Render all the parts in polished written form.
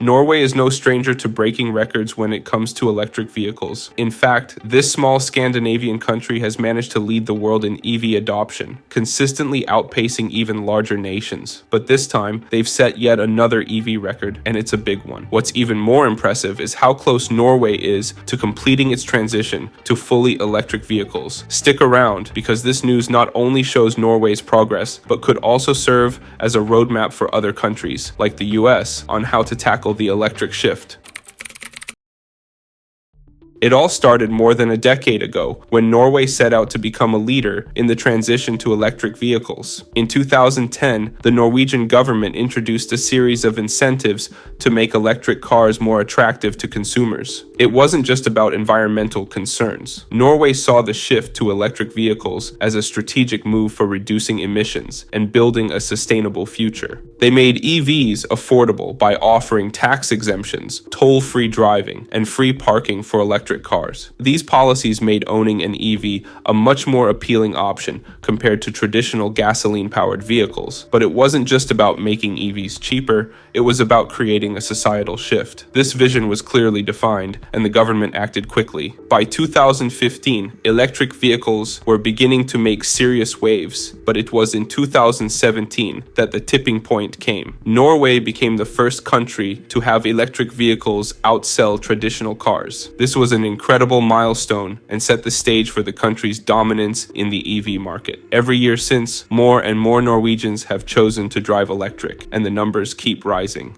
Norway is no stranger to breaking records when it comes to electric vehicles. In fact, this small Scandinavian country has managed to lead the world in EV adoption, consistently outpacing even larger nations. But this time, they've set yet another EV record, and it's a big one. What's even more impressive is how close Norway is to completing its transition to fully electric vehicles. Stick around, because this news not only shows Norway's progress, but could also serve as a roadmap for other countries, like the US, on how to tackle the electric shift. It all started more than a decade ago when Norway set out to become a leader in the transition to electric vehicles. In 2010, the Norwegian government introduced a series of incentives to make electric cars more attractive to consumers. It wasn't just about environmental concerns. Norway saw the shift to electric vehicles as a strategic move for reducing emissions and building a sustainable future. They made EVs affordable by offering tax exemptions, toll-free driving, and free parking for electric cars. These policies made owning an EV a much more appealing option compared to traditional gasoline-powered vehicles. But it wasn't just about making EVs cheaper, it was about creating a societal shift. This vision was clearly defined, and the government acted quickly. By 2015, electric vehicles were beginning to make serious waves, but it was in 2017 that the tipping point came. Norway became the first country to have electric vehicles outsell traditional cars. This was an incredible milestone and set the stage for the country's dominance in the EV market. Every year since, more and more Norwegians have chosen to drive electric, and the numbers keep rising.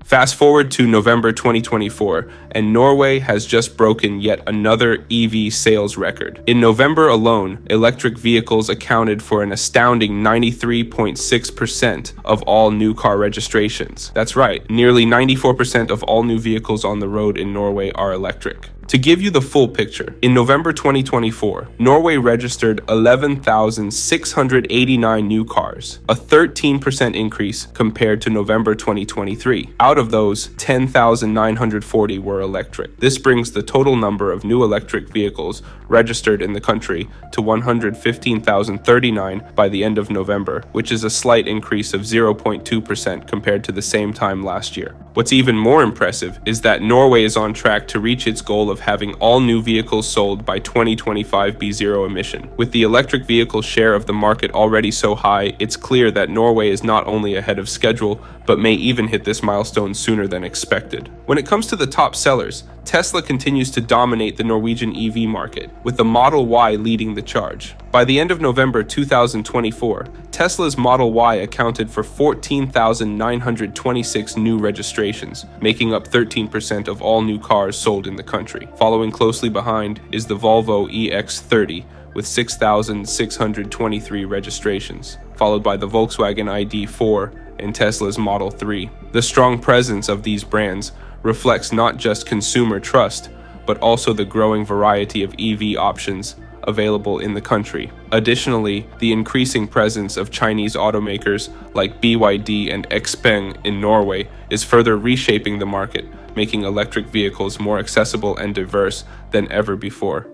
Fast forward to November 2024, and Norway has just broken yet another EV sales record. In November alone, electric vehicles accounted for an astounding 93.6% of all new car registrations. That's right, nearly 94% of all new vehicles on the road in Norway are electric. To give you the full picture, in November 2024, Norway registered 11,689 new cars, a 13% increase compared to November 2023. Out of those, 10,940 were electric. This brings the total number of new electric vehicles registered in the country to 115,039 by the end of November, which is a slight increase of 0.2% compared to the same time last year. What's even more impressive is that Norway is on track to reach its goal of having all new vehicles sold by 2025 be zero emission. With the electric vehicle share of the market already so high, it's clear that Norway is not only ahead of schedule, but may even hit this milestone sooner than expected. When it comes to the top sellers, Tesla continues to dominate the Norwegian EV market, with the Model Y leading the charge. By the end of November 2024, Tesla's Model Y accounted for 14,926 new registrations, making up 13% of all new cars sold in the country. Following closely behind is the Volvo EX30, with 6,623 registrations, followed by the Volkswagen ID.4 and Tesla's Model 3. The strong presence of these brands reflects not just consumer trust, but also the growing variety of EV options available in the country. Additionally, the increasing presence of Chinese automakers like BYD and XPeng in Norway is further reshaping the market, making electric vehicles more accessible and diverse than ever before.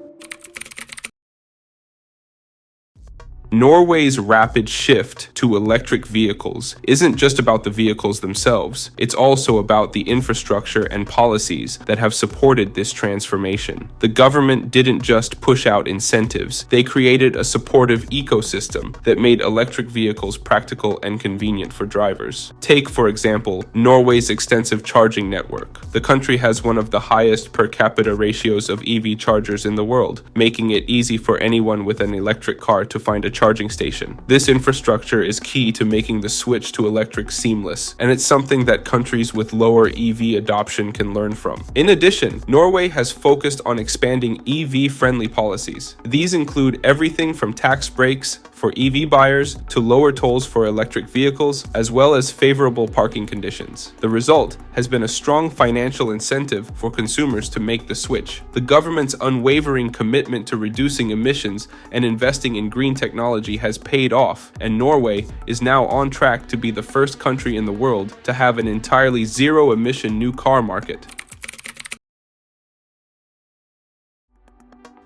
Norway's rapid shift to electric vehicles isn't just about the vehicles themselves, it's also about the infrastructure and policies that have supported this transformation. The government didn't just push out incentives, they created a supportive ecosystem that made electric vehicles practical and convenient for drivers. Take, for example, Norway's extensive charging network. The country has one of the highest per capita ratios of EV chargers in the world, making it easy for anyone with an electric car to find a charging station. This infrastructure is key to making the switch to electric seamless, and it's something that countries with lower EV adoption can learn from. In addition, Norway has focused on expanding EV-friendly policies. These include everything from tax breaks for EV buyers to lower tolls for electric vehicles, as well as favorable parking conditions. The result has been a strong financial incentive for consumers to make the switch. The government's unwavering commitment to reducing emissions and investing in green technology has paid off, and Norway is now on track to be the first country in the world to have an entirely zero-emission new car market.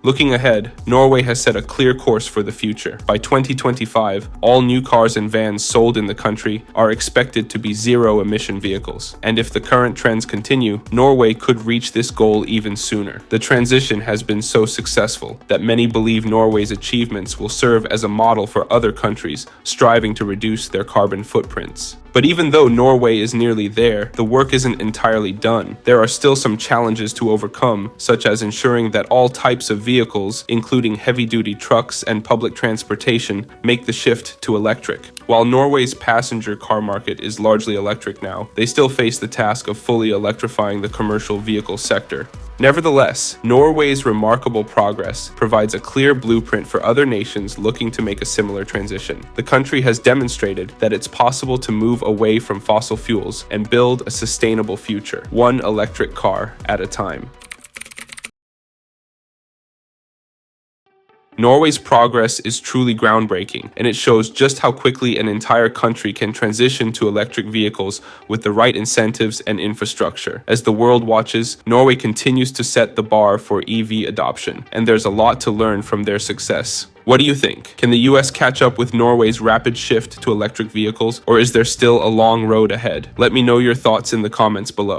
Looking ahead, Norway has set a clear course for the future. By 2025, all new cars and vans sold in the country are expected to be zero-emission vehicles. And if the current trends continue, Norway could reach this goal even sooner. The transition has been so successful that many believe Norway's achievements will serve as a model for other countries striving to reduce their carbon footprints. But even though Norway is nearly there, the work isn't entirely done. There are still some challenges to overcome, such as ensuring that all types of vehicles, including heavy-duty trucks and public transportation, make the shift to electric. While Norway's passenger car market is largely electric now, they still face the task of fully electrifying the commercial vehicle sector. Nevertheless, Norway's remarkable progress provides a clear blueprint for other nations looking to make a similar transition. The country has demonstrated that it's possible to move away from fossil fuels and build a sustainable future, one electric car at a time. Norway's progress is truly groundbreaking, and it shows just how quickly an entire country can transition to electric vehicles with the right incentives and infrastructure. As the world watches, Norway continues to set the bar for EV adoption, and there's a lot to learn from their success. What do you think? Can the US catch up with Norway's rapid shift to electric vehicles, or is there still a long road ahead? Let me know your thoughts in the comments below.